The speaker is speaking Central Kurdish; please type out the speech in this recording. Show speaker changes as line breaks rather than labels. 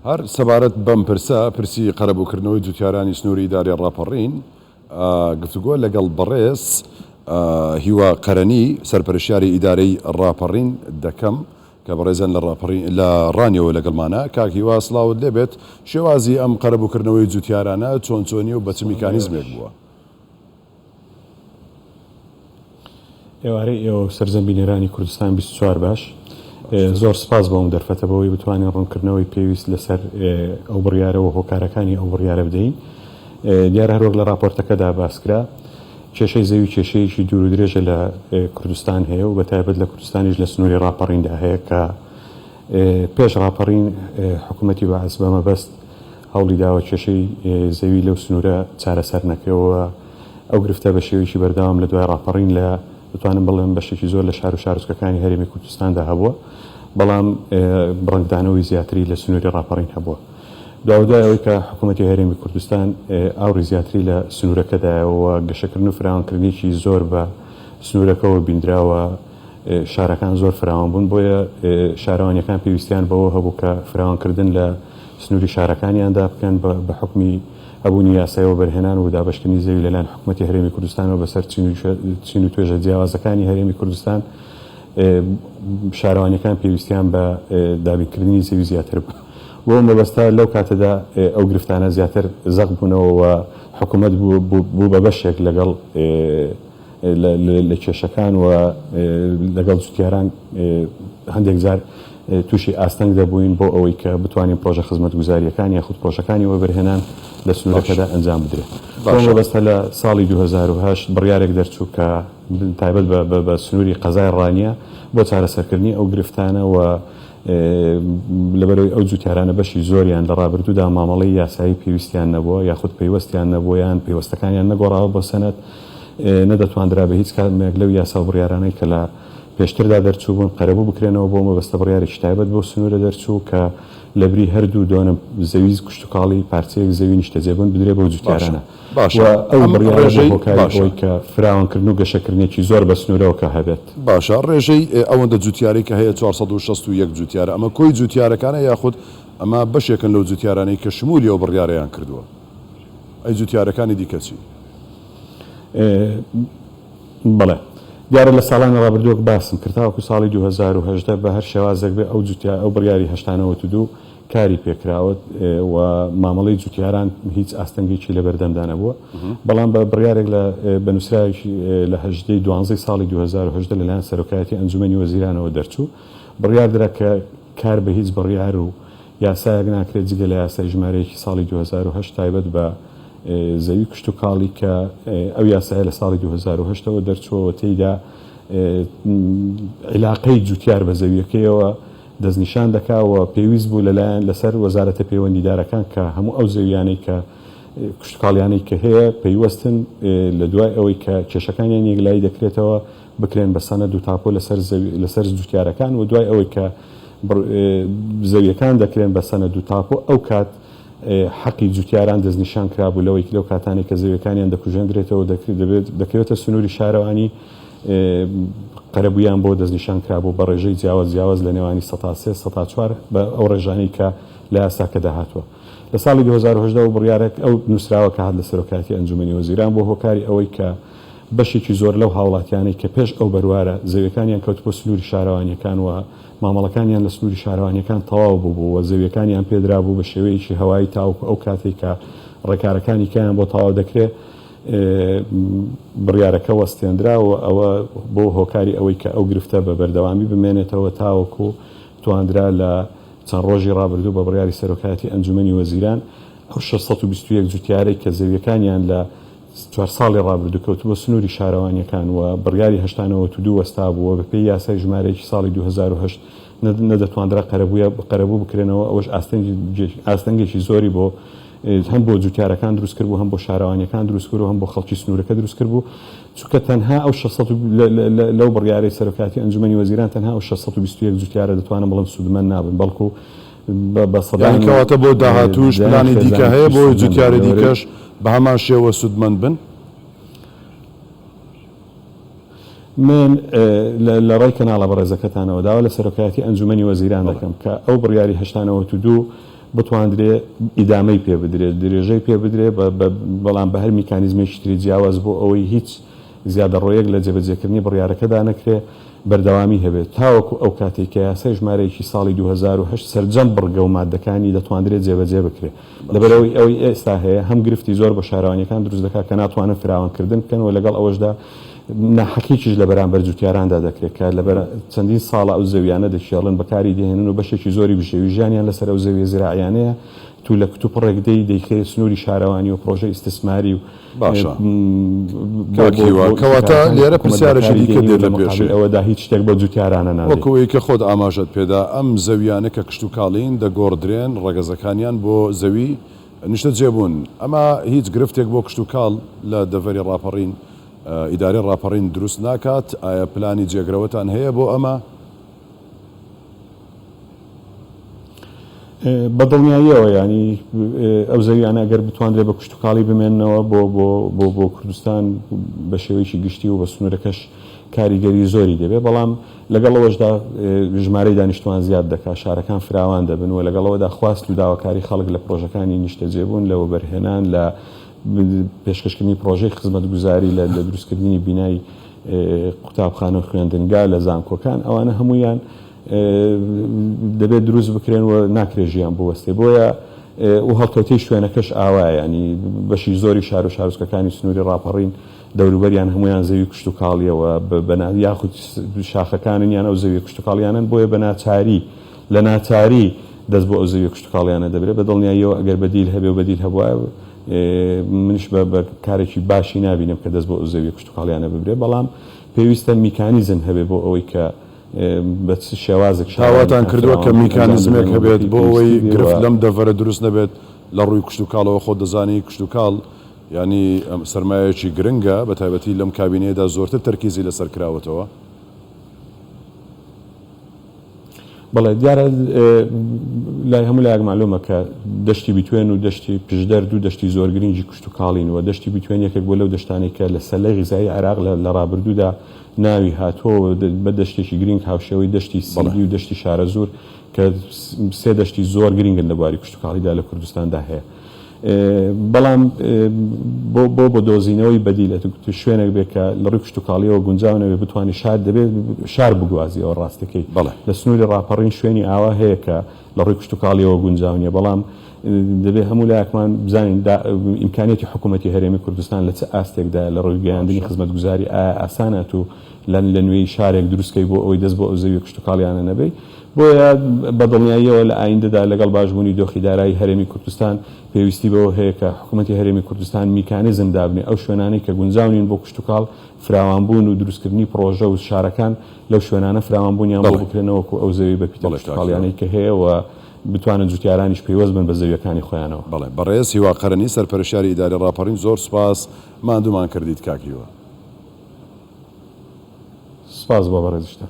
هەر سەبارەت بەم پرسی قەرەبووکردنەوەی جوتیارانی سنووری ئیداری ڕاپەڕین گفتوگۆ لەگەڵ بەڕێز هیوا قەرەنی سەرپەرشتیاری ئیدارەی ڕاپەڕین دەکەم کە بەڕێزان لە ڕانیەوە لەگەڵمانە. کاک هیوا سڵاوت لێبێت، شێوازی ئەم قەرەبووکردنەوەی جوتیارانە چۆنی و بە چ میکانیزمێک بووە؟
ئێوارەی ئێوە سەرزەمبینێرانی کوردستان 24 باش، زۆر سپاس بۆم دەرفەتە بەوەی بتوانین ڕوونکردنەوەی پێویست لەسەر ئەو بڕیارەوە هۆکارەکانی ئەو بڕیارە بدەین. دیارە هەروەک لە راپۆرتەکەدا باسکرا کێشەی زەوی کێشەیەکی دوور و درێژە لە کوردستان هەیە و بەتایبەت لە کوردستانیش لە سنووری ڕاپەڕیندا هەیە کە پێش ڕاپەڕین حکوومەتی بەعەز بەمەبەست هەوڵی داوە کێشەی زەوی لەو سنوورە چارەسەر نەکرێەوە. ئەو گرفتە بە شێوەیەکی بەردەوام لە دوای ڕاپەڕین لە دەتوانم بڵێم بەشێکی زۆر لە شار و شارۆچکەکانی هەرێمی کوردستاندا هەبووە، بەڵام بڕنگدانەوەی زیاتری لە سنووری ڕاپەڕین هەبووە. دوای کە حکوومەتی هەرێمی کوردستان ئاوری زیاتری لە سنوورەکەدایەوە گەشەکردن و فراوانکردنیی زۆر بە سنوورەکەەوە بیندراوە، شارەکان زۆر فراوان بوون، بۆیە شارەوانیەکان پێویستیان بەوە هەبوو کە فراوانکردن لە سنووری شارەکانیاندا بکەن بە حکمی ئەبوونی یاسایەوە بەرهێنان و دابشکردنی زەوی لەلایەن حکوومەتی هەرێمی کوردستانەوە بەسەر چین و توێژە جیاوازەکانی هەرێمی کوردستان شارەوانیەکان پێویستیان بە دابینکردنی زەوی زیاتر بوو. بۆ مەبەستا لەو کاتەدا ئەو گرفتانە زیاتر زەق بوونەوە و حکوومەت بوو بە بەشێک لەگەڵ لە کێشەکان و لەگەڵ جوتیاران هەندێک جار تووشی ئاستەنگ دەبووین بۆ ئەوەی کە بتوانین پرۆژە خزمەتگوزاریەکانی یاخود پرۆژەکانی وە بەرهێنان لە سنوورەکەدا ئەنجام بدرێت. مەبەستە لە ساڵی 2008 بڕیارێک دەرچوو کە تایبەت بە سنووری قەزای ڕانیە بۆ چارەسەرکردنی ئەو گرفتانە و لەبەرەوەی ئەو جوتیارانە بەشی زۆریان لە ڕابردوودا مامەڵەی یاسایی پێویستیان نەبووە یاخود پەیوەستیان نەبووە یان پێوەستەکانیان نەگۆڕاوە بۆ سەنەد، نەدەتواندرا بە هیچ کاتێک لەو یاسا و بڕیارانەی کە لە پێشتردا دەرچوو بوون قەرەبوو بکرێنەوە بۆ مەبەستە بڕیارێکی تایبەت بۆ سنوورە دەرچوو کە لەبری هەردوو دۆنە زەوی کشتتوکاڵی پارچەیەک زەوی نیشتەجێبوون بدرێ بۆ جوتیارانە. ئەو بڕیارەی کە فراوانکردن و گەشەکردنێکی زۆر بە سنوورەوە کە هەبێت.
باشە، ڕێژەی ئەوەندە جوتیاری کە هەیە 461 جوتیارە، ئەمە کۆی جوتیارەکانە یاخود ئەمە بەشێکن لەو جوتیارانەی کە شمولی ئەو بڕیارەیان کردووە؟ ئەی جوتیارەکانی دیکەچی؟
بەڵێ، دیارە لە ساڵانی ڕابردووەک باسم کرداوەکو ساڵی 2010 بە هەر شێوازێک بێ ئەو بڕیاری 82 کاری پێکراوت و مامەڵەی جوتیاران هیچ ئاستەنگێکی لە بەردەمدا نەبووە، بەڵام بە بڕیارێک بە نووسراوێکی لە 12 ساڵی 2010 لەلایەن سەرۆکایەتی ئەنجومەنی وەزیرانەوە دەرچوو بڕیار درا کە کار بە هیچ بڕیار و یاسایەک ناکرێت جگە لە یاسای ژمارەیەکی ساڵی 2008 تایبەت بە زەوی کشتتوکاڵی کە ئەو یاسایە لە ساڵی 2008ەوە دەرچووەوە تێیدا عیلاقەی جوتیار بە زەویەکەیەوە دەستنیشان دەکاوە پێویست بوو لەلایەن لەسەر وەزارەتە پەیوەندیدارەکان کە هەموو ئەو زەویانەی کە کشتتوکاڵیانەی کە هەیە پەیوەستن لە دوای ئەوەی کە کێشەکانیان یەکلایی دەکرێتەوە بکرێن بە سەنەد و تاپۆ لەسەر جوتیارەکان و دوای ئەوەی کە زەویەکان دەکرێن بە سەنەد و تاپۆ ئەو کات حەقی جوتیاران دەستنیشان کرابوو لەوەی لەو کاتانی کە زەویەکانیان دەکوژێنرێتەوە دەکەوێتە سنووری شارەوانی قەرەبوویان بۆ دەستنیشان کرابوو بە ڕێژەی جیاواز لە نێوانی 4 بە ئەو ڕێژانەی کە لە یاساکە داهاتوە. لە ساڵی 2010 بڕیارێک ئەو نووسراوە کە هات لە سەرۆکایەتی ئەنجومەنی وەزیران بۆ هۆکاری ئەوەی کە بەشێکی زۆر لەو هاوڵاتیانەی کە پێش ئەو بەروارە زەویەکانیان کەوت بۆ سنووری شارەوانیەکان و مامەڵەکانیان لە سنووری شارەوانیەکان تەواو بوو و زەویەکانیان پێدرا بوو بە شێوەیەکی هەوایی تاوکو ئەو کاتێک کە ڕێکارەکانی کەیان بۆ تەواو دەکرێت بڕیارەکە وەستێنرا و ئەوە بۆ هۆکاری ئەوەی کە ئەو گرفتە بە بەردەوامی بمێنێتەوە تاوەکو تواندرا لە چەند ڕۆژی ڕابردوو بە بڕیاری سەرۆکایەتی ئەنجومەنی وەزیران ئەو 621 جوتیارەی کە زەویەکانیان لە 4 ساڵی ڕابردوو کەوت بۆ سنووری شارەوانیەکان و بڕیاری 82 وەستا بووە بەپێی یاسای ژمارەیەکی ساڵی 2008 نەدەتواندرا قەرەبوو بکرێنەوە. ئەوەش ئاستەنگێکی زۆری بۆ هەم بۆ جوتیارەکان دروست کرد بوو، هەم بۆ شارەوانیەکان دروست کرد و هەم بۆ خەڵکی سنوورەکە دروست کرد بوو، چونکە تەنها ئەو 600 لەو بڕیارەی سەرۆکایەتی ئەنجومەنی وەزیران تەنها ئەو 621 جوتیارە دەتوانن بەڵام سودمەند نابن، بەڵکو بە
سەدانکەواتە بۆ داهاتووش پلانی دیکە هەیە بۆ جوتیارە دیکەش بە هەمان شێوە سودمەند بن.
من لە ڕێی کەناڵە بەڕێزەکەتانەوە داوا لە سەرۆکایەتی ئەنجومەنی وەزیران دەکەم کە ئەو بڕیاری 82 بتواندرێ ئیدامەی پێ بدرێت درێژەی پێ بدرێت بەڵام بە هەر میکانیزمێکی تری جیاواز بۆ ئەوەی هیچ زیادە ڕۆیەک لە جێبەجێکردنی بڕیارەکەدا نەکرێ بەردەوامی هەبێت تاوەکو ئەو کاتێکە یاسای ژمارەیەکی ساڵی 2008 سەرجەم بڕگە و مادەکانی دەتوانرێت جێبەجێ بکرێت لەبەرەوەی ئەوەی ئێستا هەیە هەم گرفتی زۆر بە شارەوانیەکان دروست دەکات کە ناتوانن فراوانکردن بکەن و لەگەڵ ئەوەشدا ناحەقیکیش لە بەرامبەر جوتیاراندا دەکرێت کە لە چەندین ساڵە ئەو زەویانە دەشێڵن بەکاری دێنن و بەشێکی زۆری بژێوی ژیانیان لەسەر ئەو زەویە زراعیانەیە تو لە کتوپڕێک دەیخێ سنووری شارەوانی و پرۆژە ئیسtismاری و
باشە کەواتە لێرە پرسیارەشی دیکە دێت لە پێشێ
ئەوەدا هیچ شتێک بۆ جوتیارانە ناوێت
وەکەوەی کە خۆت ئاماژەت پێدا ئەم زەویانە کە کشت و کاڵین دەگۆڕدرێن ڕەگەزەکانیان بۆ زەوی نیشتە جێبوون ئەمە هیچ گرفتێک بۆ کشت و کاڵ لە دەڤەری ڕاپەڕین ئیدارەی ڕاپەڕین دروست ناکات ئایا پلانی جێگرەوەتان هەیە بۆ ئەمە؟
بەدڵنیاییەوە ینی ئەو زەویانە ئەگەر بتوانرێت بە کشت و کاڵی بمێننەوە بۆ کوردستان بە شێوەیەکی گشتی و بە سنوورەکەش کاریگەری زۆری دەبێت بەڵام لەگەڵەوەشدا ژمارەی دانیشتوان زیاد دەکات شارەکان فراوان دەبن و لەگەڵەوەدا خواست و داواکاری خەڵک لە پرۆژەکانی نیشتە جێبوون لەوە بەرهێنان لە پێشکەشکردنی پرۆژەی خزمەتگوزاری لە دروستکردنی بینایی قوتابخانە و خوێندنگا لە زانکۆکان ئەوانە هەمویان دەبێت دروست بکرێن و ناکرێ ژیان بوەستێ بۆیە و هەڵکەوتەی شوێنەکەش ئاوایە ینی بەشی زۆری شار و شارۆچکەکانی سنووری ڕاپەڕین دەوروبەریان هەمویان زەوی کشت و کاڵیەوە یاخود شاخەکانن یان ئەو زەوی کشت و کاڵیانن بۆیە بە ناچاری لە ناچاری دەست بۆ ئەو زەوی کشت و کاڵیانە دەبرێت بە دڵنیاییەوە ئەگەر بەدیل هەبێ و بەدیل هەبووە منش بە کارێکی باشی نبینم کە دەست بۆ ئەو زەوی کشت و کاڵیانە ببرێت بەڵام پێویستە میکانیزم هەبێ بۆ ئەوەی کە بە شێوازێک
شاواتان کردووە کە میکانیزمێک هەبێت بۆ ئەوەی گرفت لەم دەڤەرە دروست نەبێت لە ڕووی کشت و کاڵەوە خۆ دەزانی کشت و کاڵ ینی سەرمایەکی گرنگە بە تایبەتی لەم کابینەیەدا زۆرتر تەرکیزی لەسەر کراوەتەوە
بەڵێ دیارە لای هەموو لایەک معلومە کە دەشتی بیتوێن و دەشتی پشدەرد و دەشتی زۆر گرنگی کشت و کاڵین و دەشتی بیتوێن یەکێک بۆ لەو دەشتانی کە لە سەلەی غیزایی عێراق لە ڕابردوودا ناوی هاتۆ بە دەشتێکی گرنگ هاوشێوەی دەشتی سیلی و دەشتی شارە زۆر کە سێ دەشتی زۆر گرنگن لە بواری کشت و کاڵیدا لە کوردستاندا هەیە بەڵام بۆ دۆزینەوەی بەدیلە شوێنێک بێت کە لە ڕووی کشت و کاڵیەوە گونجاونەوێ بتوانانی شار دەبێت شار بگوازی ئەوە ڕاستەکەی لە سنووری ڕاپەڕین شوێنی ئاوا هەیە کە لە ڕووی کشت و کاڵیەوە گونجاونیە بەڵام دەبێت هەموو لایەکمان بزانین ئیمکانیەتی حکوومەتی هەرێمی کوردستان لە چ ئاستێکدا لە ڕووی گەیاندنی خزمەتگوزاری ئاسانەت و لە نوێی شارێک دروستکەی بۆ ئەوەی دەست بۆ ئەو زەوی کشت و کاڵیانە نەبێت بۆیە بەدڵنیاییەوە لە ئایندەدا لەگەڵ باشبوونی دۆخی دارایی هەرێمی کوردستان پێویستی بەوە هەیە کە حکوومەتی هەرێمی کوردستان میکانیزم دابنێ ئەو شوێنانەی کە گونجاونین بۆ کشت و کاڵ فراوانبوون و دروستکردنی پرۆژە و شارەکان لەو شوێنانە فراوانبوونیان بۆ بکرێنەوەکو ئەو زەوی بە پیتە کشت و کاڵیانەی کە هەیە و بتوانن جوتیارانیش پێوەست بن بە زەویەکانی خۆیانەوە.
بەڵێ بەڕێز هیوا قەرەنی سەرپەرشتیاری ئیدارەی ڕاپەڕین زۆر سوپاس ماندوومان کردیت کاکیوە.
سپاس بۆ بەڕێزیشتە.